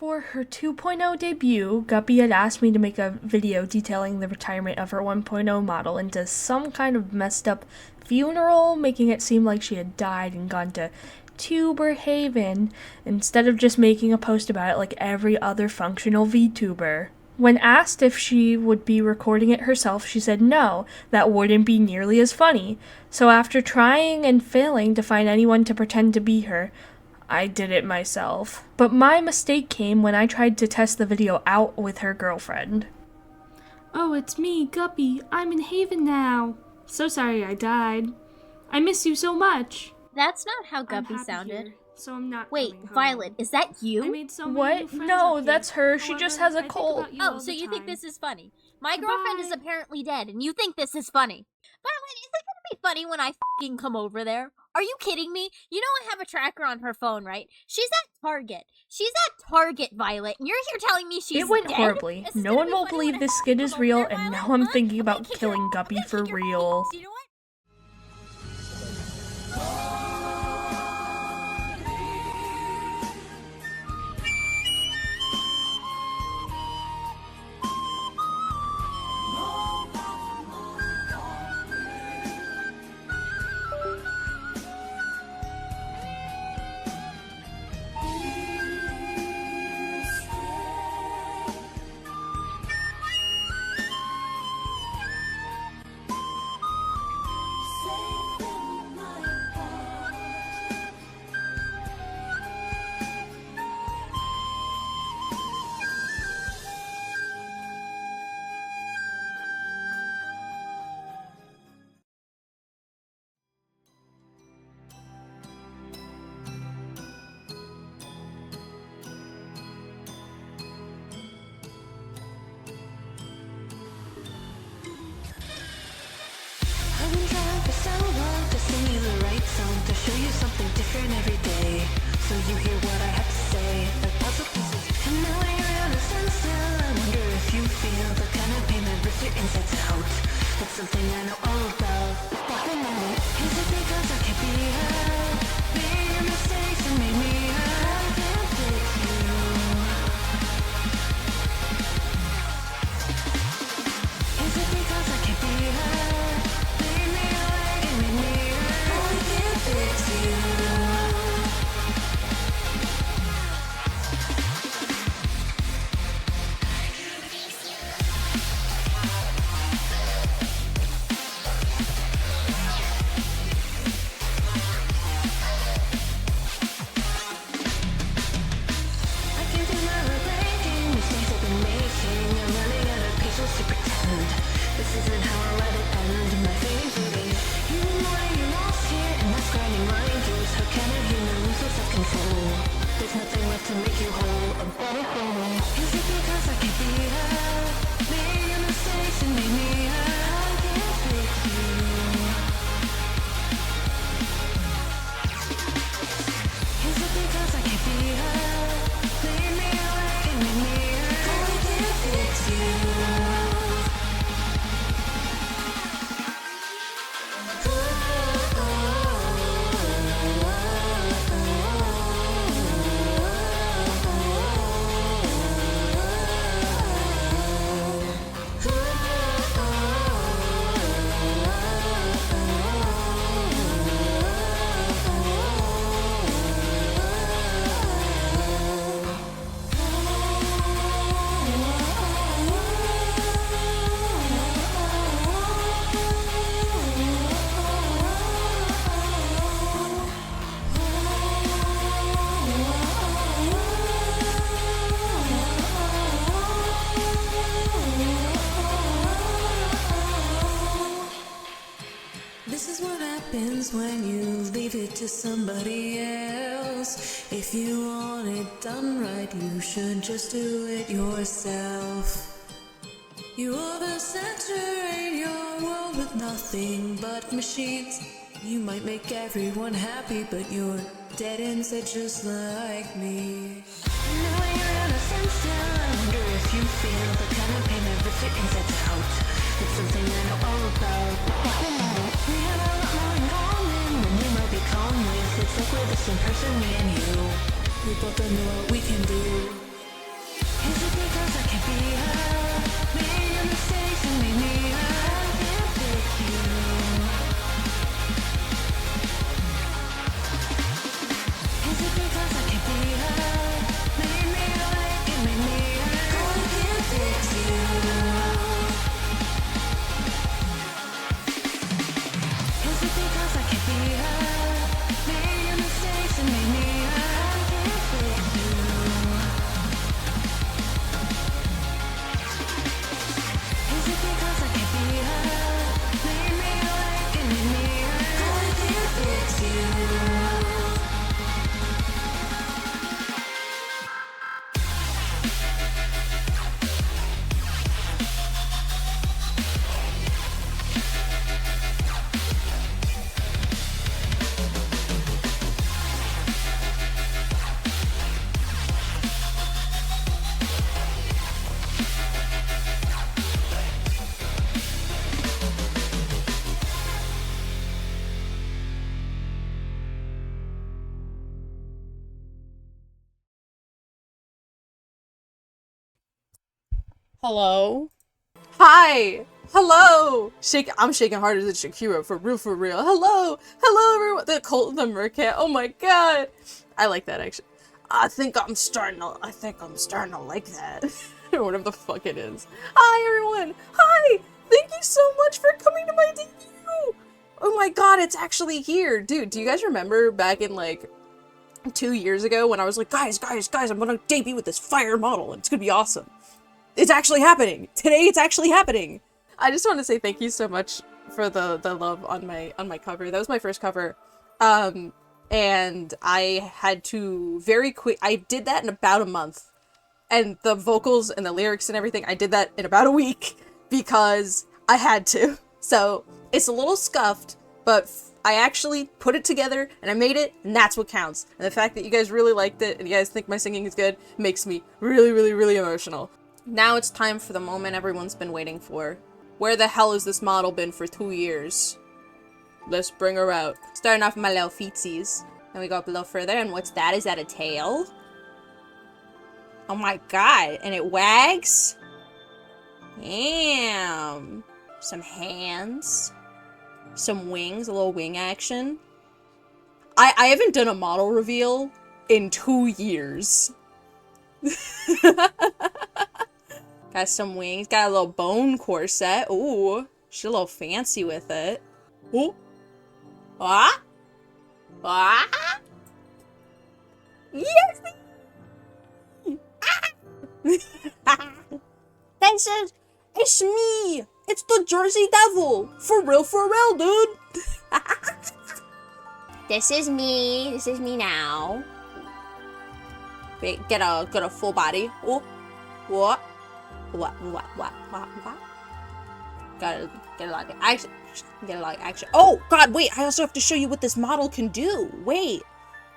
For her 2.0 debut, Guppy had asked me to make a video detailing the retirement of her 1.0 model into some kind of messed up funeral, making it seem like she had died and gone to Tuber Haven, instead of just making a post about it like every other functional VTuber. When asked if she would be recording it herself, she said no, that wouldn't be nearly as funny. So after trying and failing to find anyone to pretend to be her, I did it myself. But my mistake came when I tried to test the video out with her girlfriend. Oh, it's me, Guppy. I'm in Haven now. So sorry I died. I miss you so much. That's not how Guppy sounded. Here, so I'm not Wait, coming home. Violet, is that you? I made so many new What? friends No, up that's here. her. She just However, has a I think cold. about you Oh, all so the you think time. this is funny? My Goodbye. girlfriend is apparently dead, and you think this is funny. Violet, is it gonna be funny when I f***ing come over there? Are you kidding me? You know I have a tracker on her phone, right? She's at Target. She's at Target, Violet, and you're here telling me she's It went dead? horribly. This is No gonna one be will funny when believe I this f***ing skit come is over real, there, and Violet, now I'm huh? thinking I'm gonna about kick your- killing I'm Guppy gonna for kick your real. You know what? I've been trying for so long to sing you the right song, to show you something different every day, so you hear what I have to say, like puzzle pieces. And now when you're out of sense still, I wonder if you feel the kind of pain that rips your insides out. It's something I know all about. But the moment, is it because I can't be held? Being your mistakes and made me hurt. I can't fix you. Is it because I can't be held? Leave me awake and make me hurt. I can't fix you. I can't do my way breaking mistakes I've been making. I'm running out of patience to pretend. This isn't how I let it end. My fading fading. You know you're lost here, and that's grinding my gears. How can a human lose their self-control? There's nothing left to make you whole. I'm better whole. Is it because I can't be held? Made your mistakes and made me hurt. I can't fix you. Is it because I can't be held? Leave me awake and make me hurt. I can't fix you. This is what happens when you leave it to somebody else. If you want it done right, you should just do it yourself. You oversaturate your world with nothing but machines. You might make everyone happy, but you're dead inside just like me. And now when you're out of sense still, I wonder if you feel the kind of pain that rips your insides out. It's something I know all about. We have a lot more in common than you might be calm with. It's like we're the same person, me and you. We both know what we can do. Is it because I can't be her? Made your mistakes and made me her. I can't fix you. Is it because I can't be her? Made me awake and made me her. Oh, I can't fix you. Is it because I can't be her? Made your mistakes and made me her. I can't fix you. Is it because I can't be her? Made me awake and made me her. Oh, I can't fix you. Hello? Hi! Hello! I'm shaking harder than Shakira, for real, for real. Hello! Hello, everyone! The Cult of the Mercat. Oh my god! I like that, actually. I think I'm starting to like that. Whatever the fuck it is. Hi, everyone! Hi! Thank you so much for coming to my debut! Oh my god, it's actually here! Dude, do you guys remember back in, like, 2 years ago when I was like, guys, I'm gonna debut with this fire model and it's gonna be awesome. It's actually happening! Today it's actually happening! I just want to say thank you so much for the love on my cover. That was my first cover. And I had to I did that in about a month. And the vocals and the lyrics and everything, I did that in about a week because I had to. So it's a little scuffed, but I actually put it together and I made it, and that's what counts. And the fact that you guys really liked it and you guys think my singing is good makes me really, really, really emotional. Now it's time for the moment everyone's been waiting for. Where the hell has this model been for 2 years? Let's bring her out. Starting off with my little feetsies. Then we go up a little further, and what's that? Is that a tail? Oh my god, and it wags? Damn. Some hands. Some wings, a little wing action. I haven't done a model reveal in 2 years. Got some wings, got a little bone corset. Ooh, she's a little fancy with it. Ooh. Ah? Ah? Yes! Ah! It's me! It's the Jersey Devil! For real, dude! This is me now. Wait, get a full body. Oh, what? What? Gotta get a lot of action. Get a lot of action. Oh, God, wait, I also have to show you what this model can do. Wait.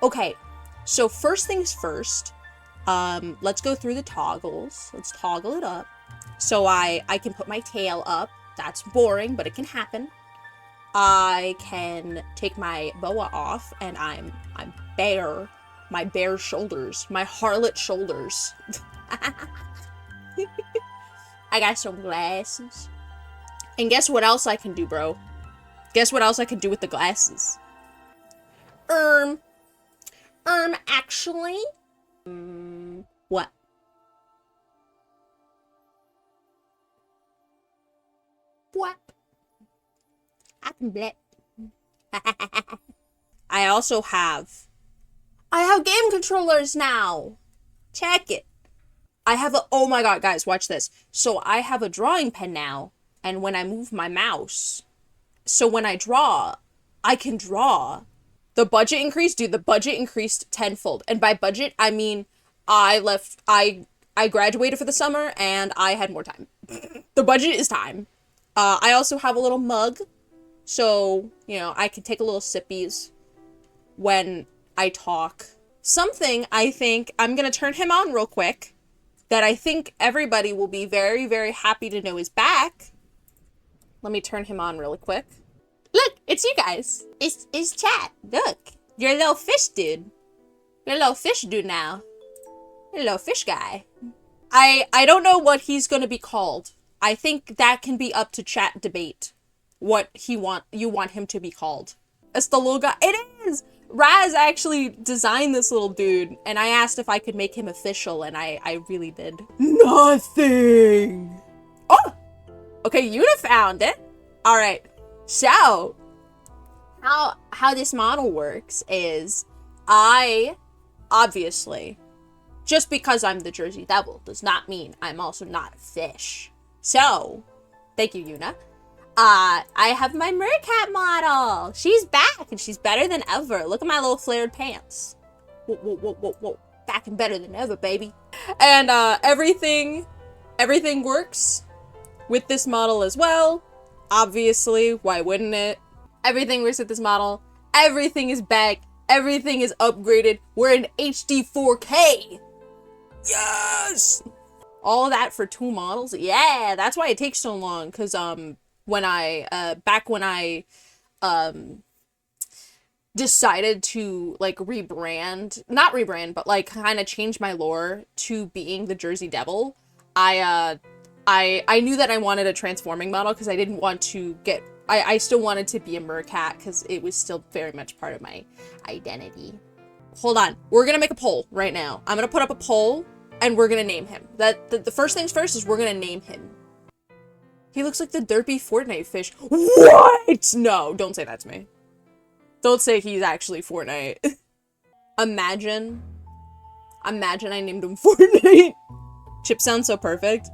Okay, so first things first, let's go through the toggles. Let's toggle it up. So I can put my tail up. That's boring, but it can happen. I can take my boa off, and I'm bare. My bare shoulders. My harlot shoulders. I got some glasses. And guess what else I can do, bro? Guess what else I can do with the glasses? Actually? What? What? I can blip. I also have game controllers now. Check it. I have oh my god, guys, watch this. So I have a drawing pen now, and when I move my mouse, so when I draw, I can draw. The budget increased, dude, the budget increased tenfold. And by budget, I mean, I graduated for the summer, and I had more time. The budget is time. I also have a little mug, so, you know, I can take a little sippies when I talk. Something I think, I'm gonna turn him on real quick, that I think everybody will be very, very happy to know is back. Let me turn him on really quick. Look, it's you guys. It's chat. Look, you're a little fish dude. You're a little fish dude now. You're a little fish guy. I don't know what he's gonna be called. I think that can be up to chat debate. What you want him to be called. It's the little guy. It is! Raz actually designed this little dude, and I asked if I could make him official, and I really did. Nothing! Oh! Okay, Yuna found it. Alright, so, how this model works is, obviously, just because I'm the Jersey Devil does not mean I'm also not a fish. So, thank you, Yuna. I have my Mercat model. She's back, and she's better than ever. Look at my little flared pants. Whoa, whoa, whoa, whoa, whoa. Back and better than ever, baby. And, everything works with this model as well. Obviously, why wouldn't it? Everything works with this model. Everything is back. Everything is upgraded. We're in HD 4K. Yes! All that for 2 models? Yeah, that's why it takes so long, because, back when I decided to, like, not rebrand, but, like, kind of change my lore to being the Jersey Devil, I knew that I wanted a transforming model, because I didn't want to I still wanted to be a Mercat, because it was still very much part of my identity. Hold on, we're gonna make a poll right now. I'm gonna put up a poll, and we're gonna name him. The first things first is we're gonna name him. He looks like the derpy Fortnite fish. What? No, don't say that to me. Don't say he's actually Fortnite. Imagine I named him Fortnite. Chip sounds so perfect.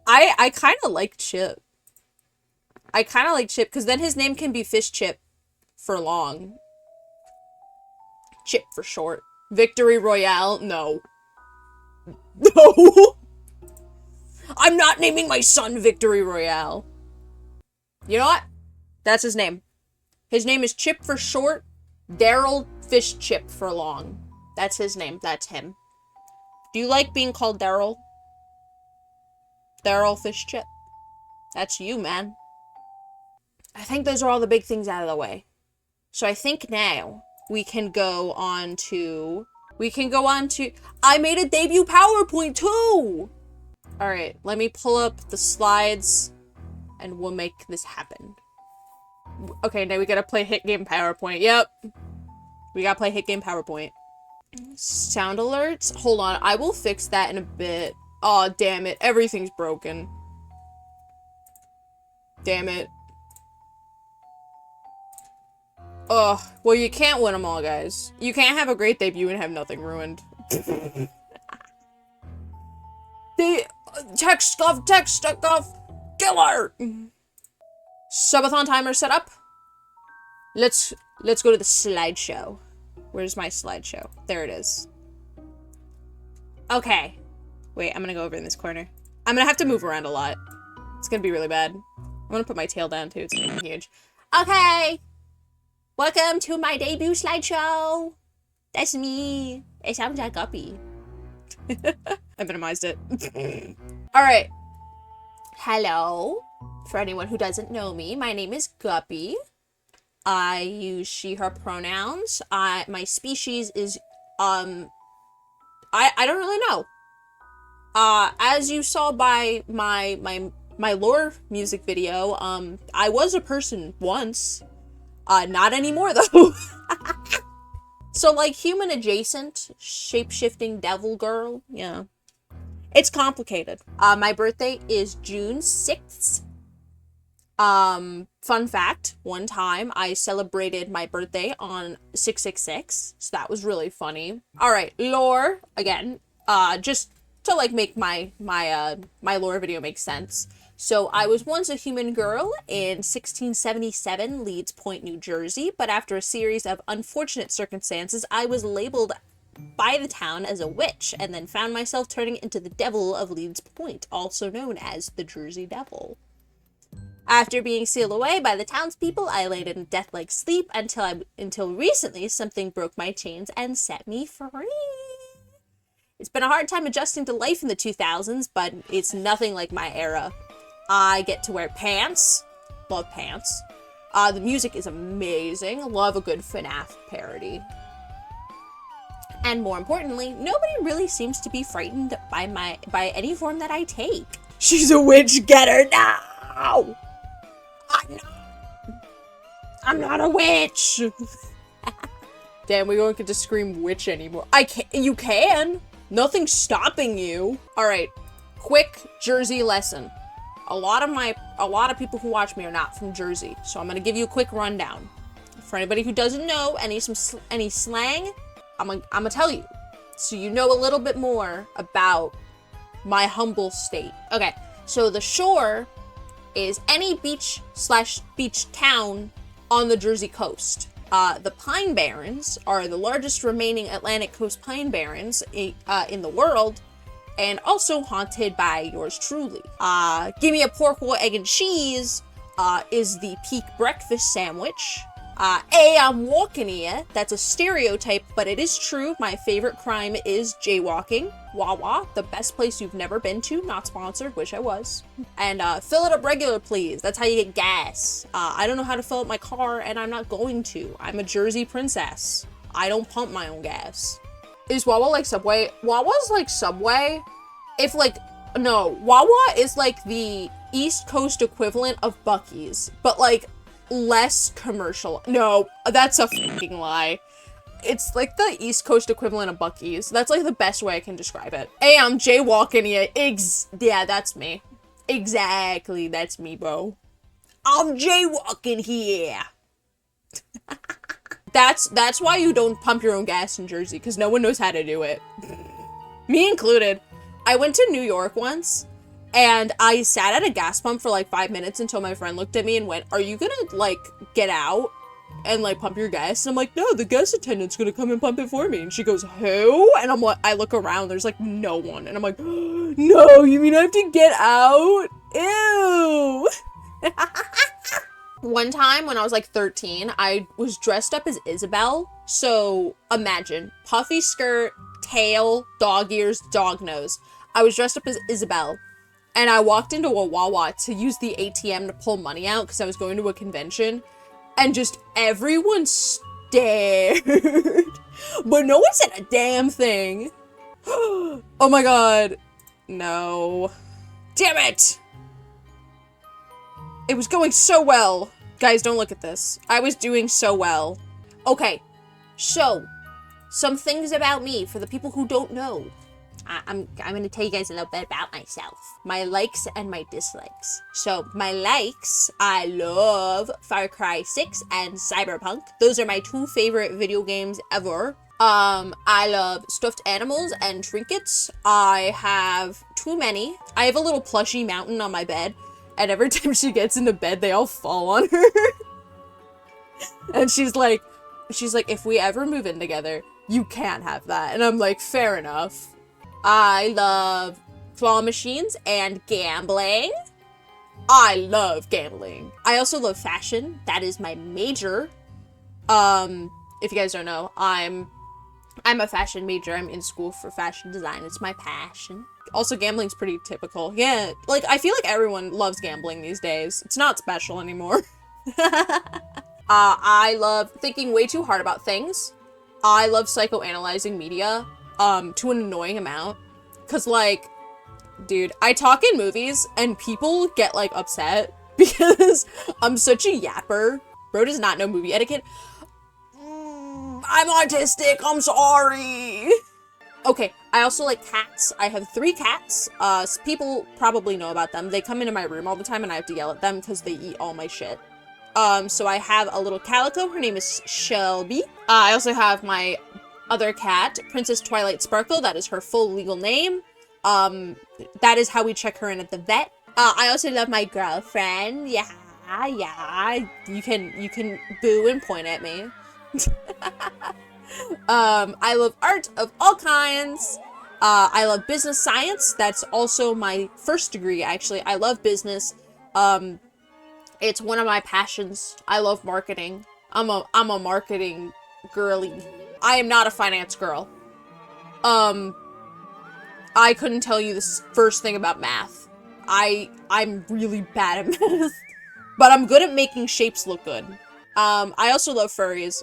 I kind of like Chip. I kind of like Chip, because then his name can be Fish Chip for long. Chip for short. Victory Royale? No. No! I'm not naming my son Victory Royale. You know what? That's his name. His name is Chip for short. Daryl Fish Chip for long. That's his name. That's him. Do you like being called Daryl? Daryl Fish Chip. That's you, man. I think those are all the big things out of the way. So I think now we can go on to... I made a debut PowerPoint too! Alright, let me pull up the slides and we'll make this happen. Okay, now we gotta play Hit Game PowerPoint. Yep. We gotta play Hit Game PowerPoint. Sound alerts? Hold on, I will fix that in a bit. Aw, oh, damn it. Everything's broken. Damn it. Ugh. Well, you can't win them all, guys. You can't have a great debut and have nothing ruined. Text scuff, killer! Subathon timer set up. Let's go to the slideshow. Where's my slideshow? There it is. Okay. Wait, I'm gonna go over in this corner. I'm gonna have to move around a lot. It's gonna be really bad. I'm gonna put my tail down too, it's gonna be huge. Okay! Welcome to my debut slideshow! That's me! It sounds like Guppy. I minimized it. Alright. Hello. For anyone who doesn't know me, my name is Guppy. I use she, her pronouns. My species is, I don't really know. As you saw by my lore music video, I was a person once. Not anymore though. So like human adjacent, shape-shifting devil girl, yeah. It's complicated. My birthday is June 6th. Fun fact, one time I celebrated my birthday on 666, so that was really funny. Alright, lore, again, just to like make my lore video make sense. So I was once a human girl in 1677, Leeds Point, New Jersey, but after a series of unfortunate circumstances, I was labeled by the town as a witch, and then found myself turning into the devil of Leeds Point, also known as the Jersey Devil. After being sealed away by the townspeople, I laid in death-like sleep until recently something broke my chains and set me free. It's been a hard time adjusting to life in the 2000s, but it's nothing like my era. I get to wear pants. Love pants. The music is amazing. Love a good FNAF parody. And more importantly, nobody really seems to be frightened by any form that I take. She's a witch, get her now! I'm not a witch! Damn, we don't get to scream witch anymore. You can! Nothing's stopping you. Alright, quick Jersey lesson. A lot of people who watch me are not from Jersey, so I'm gonna give you a quick rundown. For anybody who doesn't know any slang, I'm gonna tell you, so you know a little bit more about my humble state. Okay, so the shore is any beach/beach town on the Jersey coast. The Pine Barrens are the largest remaining Atlantic Coast Pine Barrens in the world, and also haunted by yours truly. Give me a pork roll, egg, and cheese is the peak breakfast sandwich. I'm walking here. That's a stereotype, but it is true. My favorite crime is jaywalking. Wawa, the best place you've never been to. Not sponsored, wish I was. And fill it up regular, please. That's how you get gas. I don't know how to fill up my car, and I'm not going to. I'm a Jersey princess. I don't pump my own gas. Is Wawa like Subway? Wawa's like Subway. No, Wawa is like the East Coast equivalent of Buc-ee's, but like less commercial. No, that's a fucking lie. It's like the East Coast equivalent of Buc-ee's. That's like the best way I can describe it. Hey, I'm jaywalking here. Yeah, that's me. Exactly, that's me, bro. I'm jaywalking here. That's why you don't pump your own gas in Jersey, because no one knows how to do it. Me included. I went to New York once, and I sat at a gas pump for like 5 minutes until my friend looked at me and went, "Are you gonna like get out and like pump your gas?" And I'm like, "No, the gas attendant's gonna come and pump it for me." And she goes, "Who?" And I'm like, I look around, there's like no one. And I'm like, "No, you mean I have to get out? Ew." One time when I was like 13, I was dressed up as Isabel. So imagine, puffy skirt, tail, dog ears, dog nose. I was dressed up as Isabel. And I walked into a Wawa to use the ATM to pull money out because I was going to a convention. And just everyone stared. But no one said a damn thing. Oh my god. No. Damn it! It was going so well. Guys, don't look at this. I was doing so well. Okay, so some things about me for the people who don't know. I'm gonna tell you guys a little bit about myself. My likes and my dislikes. So my likes, I love Far Cry 6 and Cyberpunk. Those are my two favorite video games ever. I love stuffed animals and trinkets. I have too many. I have a little plushy mountain on my bed, and every time she gets into bed, they all fall on her. And she's like, if we ever move in together, you can't have that. And I'm like, fair enough. I love claw machines and gambling. I love gambling. I also love fashion. That is my major. If you guys don't know, I'm a fashion major. I'm in school for fashion design. It's my passion. Also, gambling's pretty typical. Yeah, like, I feel like everyone loves gambling these days. It's not special anymore. I love thinking way too hard about things. I love psychoanalyzing media, to an annoying amount. Cause, like, dude, I talk in movies, and people get, like, upset because I'm such a yapper. Bro does not know movie etiquette. I'm autistic, I'm sorry. Okay, I also like cats. I have 3 cats. People probably know about them. They come into my room all the time and I have to yell at them because they eat all my shit. So I have a little calico. Her name is Shelby. I also have my other cat, Princess Twilight Sparkle. That is her full legal name. That is how we check her in at the vet. I also love my girlfriend. Yeah. You can boo and point at me. I love art of all kinds. I love business science. That's also my first degree, actually. I love business. It's one of my passions. I love marketing. I'm a marketing girly. I am not a finance girl. I couldn't tell you the first thing about math. I'm really bad at math. But I'm good at making shapes look good. I also love furries.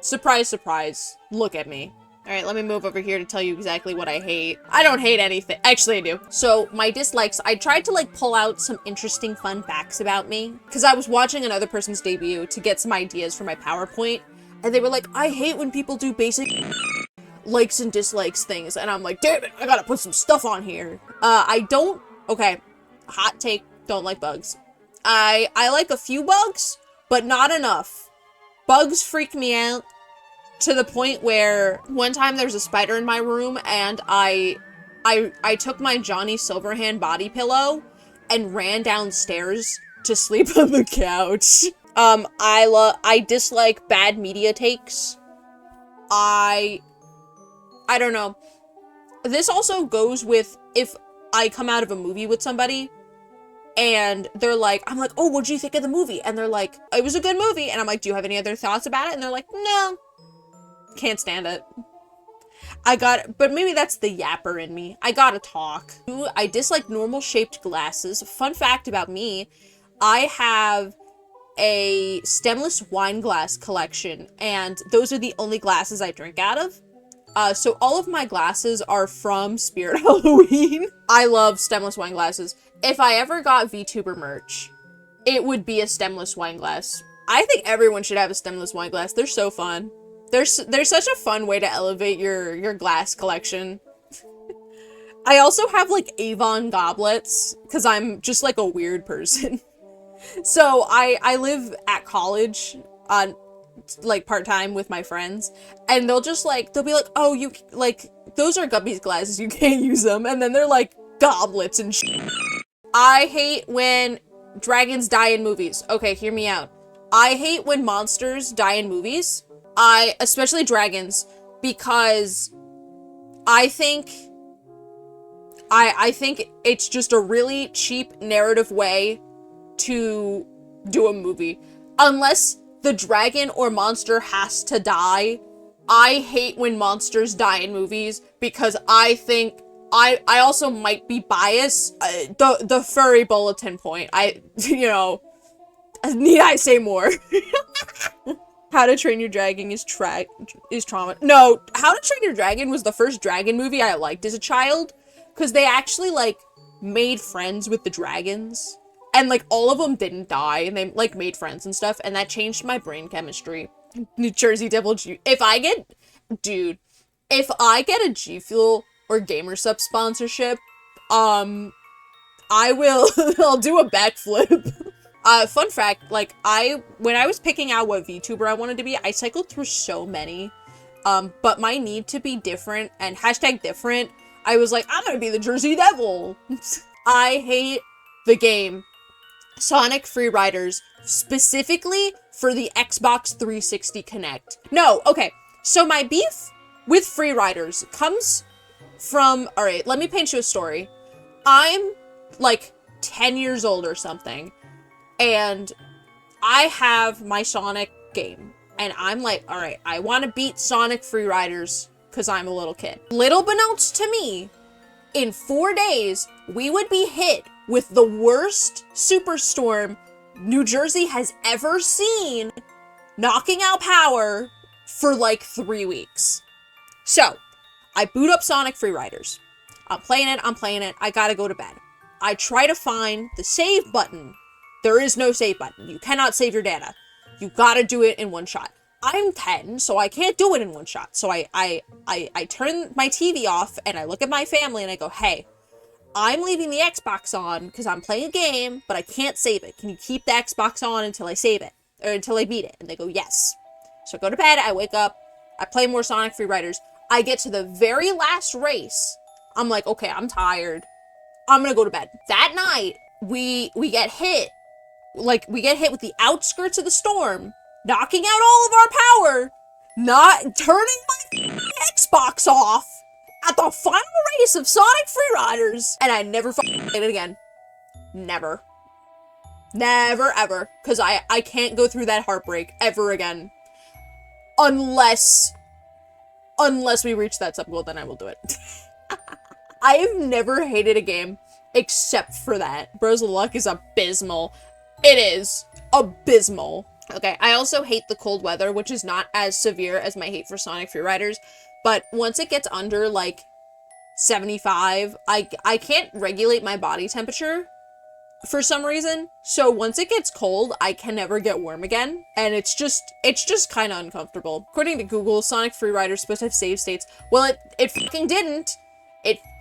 Surprise, surprise. Look at me. Alright, let me move over here to tell you exactly what I hate. I don't hate anything. Actually, I do. So, my dislikes, I tried to, like, pull out some interesting fun facts about me. Because I was watching another person's debut to get some ideas for my PowerPoint. And they were like, I hate when people do basic likes and dislikes things. And I'm like, damn it, I gotta put some stuff on here. Okay, hot take, don't like bugs. I like a few bugs, but not enough. Bugs freak me out. To the point where one time there's a spider in my room and I took my Johnny Silverhand body pillow and ran downstairs to sleep on the couch. I dislike bad media takes. I don't know. This also goes with if I come out of a movie with somebody and they're like, I'm like, oh, what'd you think of the movie? And they're like, it was a good movie. And I'm like, do you have any other thoughts about it? And they're like, no. Can't stand it. But maybe that's the yapper in me. I gotta talk. I dislike normal shaped glasses. Fun fact about me, I have a stemless wine glass collection, and those are the only glasses I drink out of. So all of my glasses are from Spirit Halloween. I love stemless wine glasses. If I ever got VTuber merch, it would be a stemless wine glass. I think everyone should have a stemless wine glass. They're so fun. There's such a fun way to elevate your glass collection. I also have, like, Avon goblets, because I'm just, like, a weird person. So, I live at college, like, part-time with my friends, and they'll be like, oh, you, like, those are Guppy's glasses, you can't use them, and then they're, like, goblets and shit. I hate when dragons die in movies. Okay, hear me out. I hate when monsters die in movies. Especially dragons, because I think it's just a really cheap narrative way to do a movie. Unless the dragon or monster has to die, I hate when monsters die in movies, because I think, I also might be biased. The furry bulletin point, need I say more? How to Train Your Dragon is trauma. No, How to Train Your Dragon was the first dragon movie I liked as a child, because they actually, like, made friends with the dragons, and, like, all of them didn't die, and they, like, made friends and stuff, and that changed my brain chemistry. New Jersey Devil G. If I get a G Fuel or GamerSup sponsorship, I will, I'll do a backflip. Fun fact, like, when I was picking out what VTuber I wanted to be, I cycled through so many, but my need to be different, and #different, I was like, I'm gonna be the Jersey Devil. I hate the game Sonic Free Riders, specifically for the Xbox 360 Connect. No, okay, so my beef with Free Riders comes from, alright, let me paint you a story. I'm, like, 10 years old or something, and I have my Sonic game, and I'm like, alright, I want to beat Sonic Free Riders, because I'm a little kid. Little beknownst to me, in 4 days, we would be hit with the worst superstorm New Jersey has ever seen, knocking out power for like 3 weeks. So, I boot up Sonic Free Riders. I'm playing it, I gotta go to bed. I try to find the save button. There is no save button. You cannot save your data. You gotta do it in one shot. I'm 10, so I can't do it in one shot. So I turn my TV off, and I look at my family, and I go, hey, I'm leaving the Xbox on, because I'm playing a game, but I can't save it. Can you keep the Xbox on until I save it? Or until I beat it? And they go, yes. So I go to bed, I wake up, I play more Sonic Free Riders. I get to the very last race. I'm like, okay, I'm tired. I'm gonna go to bed. That night, we get hit. Like, we get hit with the outskirts of the storm, knocking out all of our power, not turning my Xbox off at the final race of Sonic Free Riders, and I never played it again. Never. Never, ever. Because I can't go through that heartbreak ever again. Unless we reach that sub goal, then I will do it. I have never hated a game except for that. Bros of Luck is abysmal. It is abysmal. Okay, I also hate the cold weather, which is not as severe as my hate for Sonic Free Riders, but once it gets under like 75, I can't regulate my body temperature for some reason. So once it gets cold, I can never get warm again. And it's just kind of uncomfortable. According to Google, Sonic Freerider is supposed to have save states. Well, it fucking didn't.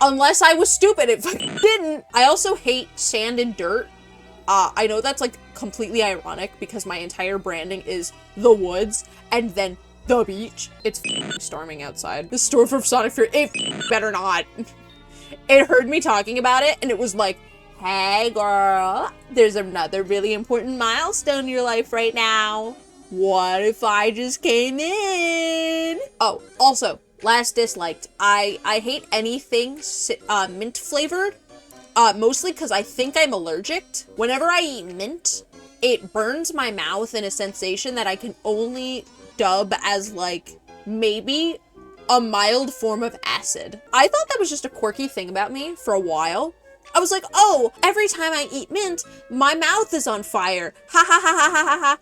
Unless I was stupid, it fucking didn't. I also hate sand and dirt. I know that's like completely ironic because my entire branding is the woods and then the beach. It's storming outside. The store for Sonic Fury, it better not. It heard me talking about it and it was like, hey girl, there's another really important milestone in your life right now. What if I just came in? Oh, also, last disliked. I hate anything mint flavored. Mostly because I think I'm allergic. Whenever I eat mint, it burns my mouth in a sensation that I can only dub as like maybe a mild form of acid. I thought that was just a quirky thing about me for a while. I was like, oh, every time I eat mint, my mouth is on fire. Ha ha ha ha ha ha ha.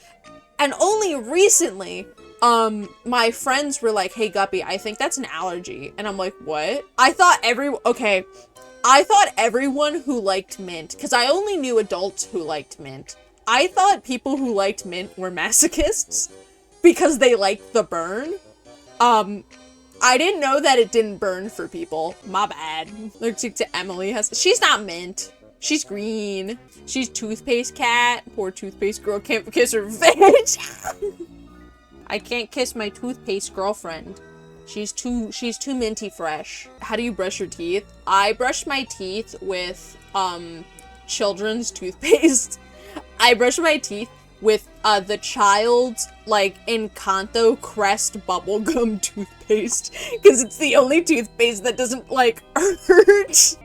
And only recently, my friends were like, hey Guppy, I think that's an allergy. And I'm like, what? I thought everyone who liked mint, because I only knew adults who liked mint. I thought people who liked mint were masochists because they liked the burn. I didn't know that it didn't burn for people. My bad. Allergic to Emily she's not mint. She's green. She's toothpaste cat. Poor toothpaste girl can't kiss her face. I can't kiss my toothpaste girlfriend. She's too minty fresh. How do you brush your teeth? I brush my teeth with children's toothpaste. I brush my teeth with the child's like Encanto Crest bubblegum toothpaste because it's the only toothpaste that doesn't like hurt.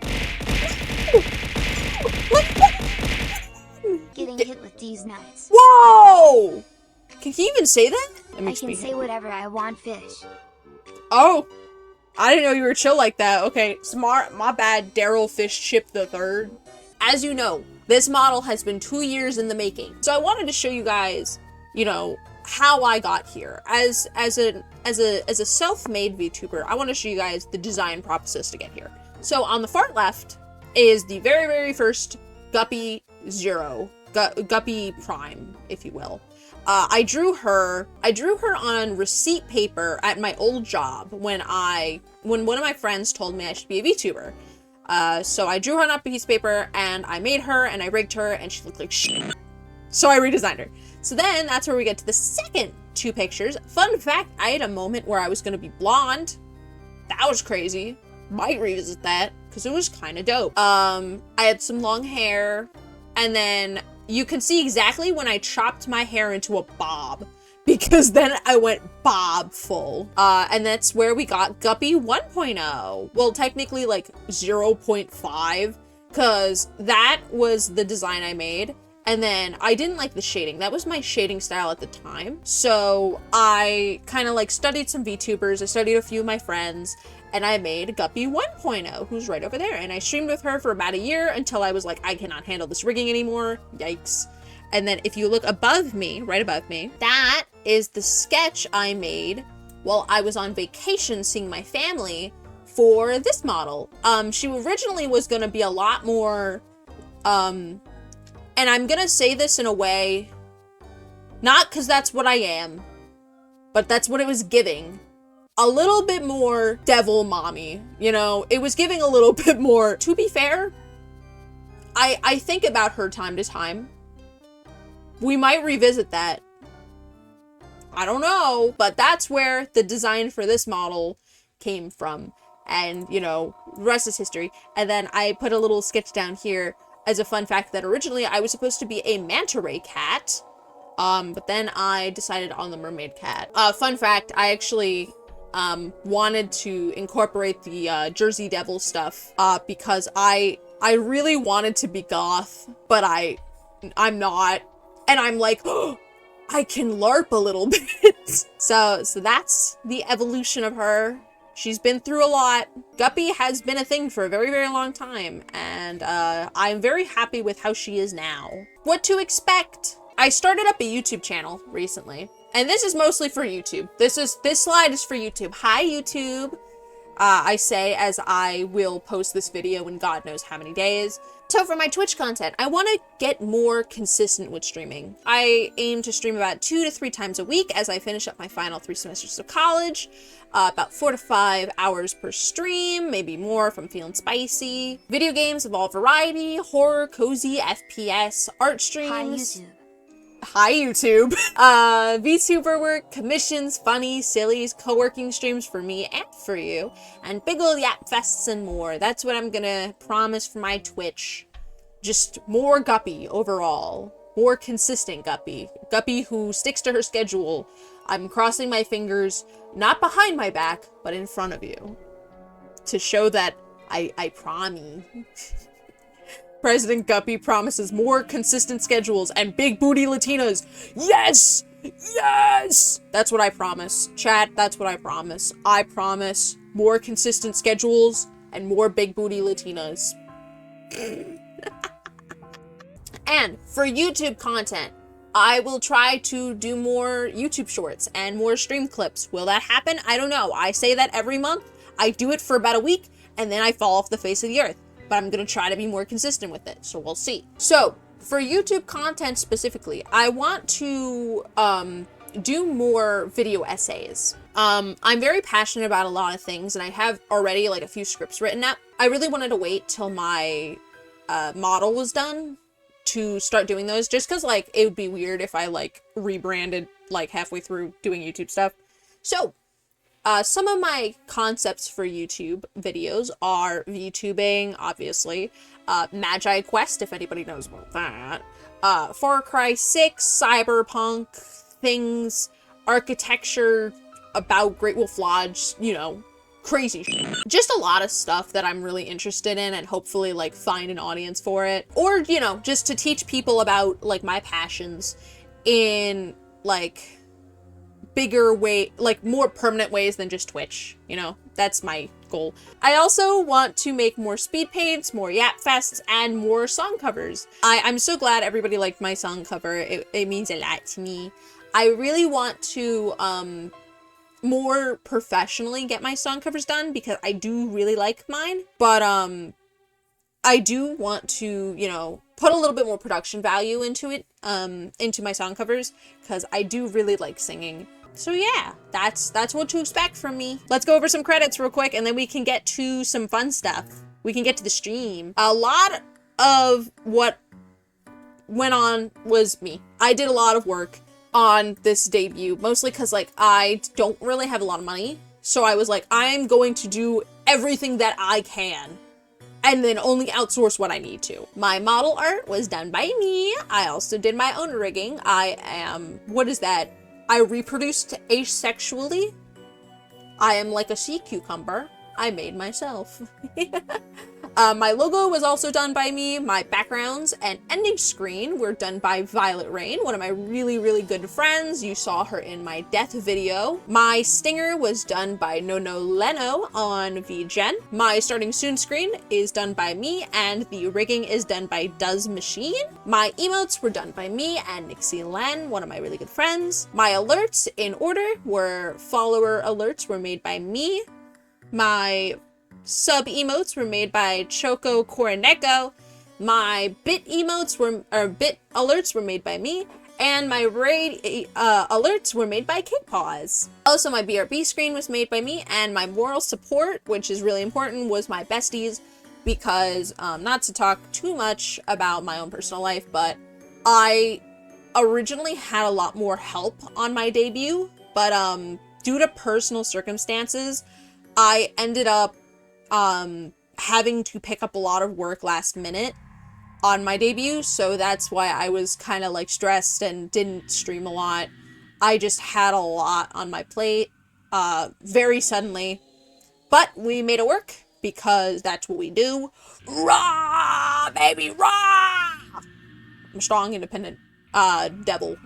Getting hit with these nuts. Whoa! Can he even say that? I can say whatever I want, fish. Oh, I didn't know you were chill like that. Okay, smart. My bad, Daryl Fish Chip the Third. As you know, this model has been 2 years in the making. So I wanted to show you guys, you know, how I got here. As a self-made VTuber, I want to show you guys the design process to get here. So on the far left is the very, very first Guppy Zero, Guppy Prime, if you will. I drew her on receipt paper at my old job when one of my friends told me I should be a VTuber. So I drew her on a piece of paper and I made her and I rigged her and she looked like shit. So I redesigned her. So then that's where we get to the second two pictures. Fun fact, I had a moment where I was gonna be blonde. That was crazy. Might revisit that because it was kind of dope. I had some long hair and then you can see exactly when I chopped my hair into a bob because then I went bob full. And that's where we got Guppy 1.0. Well, technically like 0.5 because that was the design I made. And then I didn't like the shading. That was my shading style at the time. So I kind of like studied some VTubers. I studied a few of my friends and I made Guppy 1.0, who's right over there. And I streamed with her for about a year until I was like, I cannot handle this rigging anymore. Yikes. And then if you look above me, right above me, that is the sketch I made while I was on vacation seeing my family for this model. She originally was gonna be a lot more, and I'm gonna say this in a way, not because that's what I am, but that's what it was giving. A little bit more devil mommy, you know? It was giving a little bit more. To be fair, I think about her time to time. We might revisit that. I don't know, but that's where the design for this model came from. And, you know, the rest is history. And then I put a little sketch down here as a fun fact that originally I was supposed to be a manta ray cat, but then I decided on the mermaid cat. Fun fact, I actually wanted to incorporate the Jersey Devil stuff because I really wanted to be goth, but I'm not, and I'm like, oh, I can LARP a little bit. So that's the evolution of her. She's been through a lot. Guppy has been a thing for a very, very long time, and I'm very happy with how she is now. What to expect? I started up a YouTube channel recently, and this is mostly for YouTube. This slide is for YouTube. Hi, YouTube. I say as I will post this video in God knows how many days. So for my Twitch content, I want to get more consistent with streaming. I aim to stream about 2 to 3 times a week as I finish up my final 3 semesters of college. About 4 to 5 hours per stream, maybe more if I'm feeling spicy. Video games of all variety, horror, cozy, FPS, art streams. Hi, YouTube. VTuber work, commissions, funny, sillies, co-working streams for me and for you, and big ol' yap fests and more. That's what I'm gonna promise for my Twitch. Just more Guppy overall. More consistent Guppy. Guppy who sticks to her schedule. I'm crossing my fingers, not behind my back, but in front of you. To show that I promise. President Guppy promises more consistent schedules and big booty Latinas. Yes! Yes! That's what I promise. Chat, that's what I promise. I promise more consistent schedules and more big booty Latinas. And for YouTube content, I will try to do more YouTube shorts and more stream clips. Will that happen? I don't know. I say that every month. I do it for about a week, and then I fall off the face of the earth. But I'm going to try to be more consistent with it, so we'll see. So, for YouTube content specifically, I want to do more video essays. I'm very passionate about a lot of things, and I have already like a few scripts written up. I really wanted to wait till my model was done to start doing those, just because like it would be weird if I like rebranded like halfway through doing YouTube stuff. So, some of my concepts for YouTube videos are VTubing, obviously, Magi Quest, if anybody knows about that, Far Cry 6, Cyberpunk, things, architecture, about Great Wolf Lodge, you know, crazy shit. Just a lot of stuff that I'm really interested in and hopefully, like, find an audience for it. Or, you know, just to teach people about, like, my passions in, like, bigger way, like more permanent ways than just Twitch, you know, that's my goal. I also want to make more speed paints, more yap fests, and more song covers. I'm so glad everybody liked my song cover. It means a lot to me. I really want to more professionally get my song covers done because I do really like mine, but I do want to, you know, put a little bit more production value into it, into my song covers, because I do really like singing. So yeah, that's what to expect from me. Let's go over some credits real quick, and then we can get to some fun stuff. We can get to the stream. A lot of what went on was me. I did a lot of work on this debut, mostly because, like, I don't really have a lot of money. So I was like, I'm going to do everything that I can, and then only outsource what I need to. My model art was done by me. I also did my own rigging. What is that? I reproduced asexually. I am like a sea cucumber. I made myself. My logo was also done by me. My backgrounds and ending screen were done by Violet Rain, one of my really, really good friends. You saw her in my death video. My stinger was done by Nono Leno on VGen. My starting soon screen is done by me, and the rigging is done by Does Machine. My emotes were done by me and Nixie Len, one of my really good friends. My alerts in order were follower alerts were made by me. My sub emotes were made by Choco Coroneko. My bit alerts were made by me, and my raid alerts were made by Cake Paws. Also, my BRB screen was made by me, and my moral support, which is really important, was my besties, because not to talk too much about my own personal life, but I originally had a lot more help on my debut, but due to personal circumstances, I ended up having to pick up a lot of work last minute on my debut, so that's why I was kind of like stressed and didn't stream a lot. I just had a lot on my plate very suddenly, but we made it work because that's what we do. Rah, baby, rah! I'm a strong, independent devil.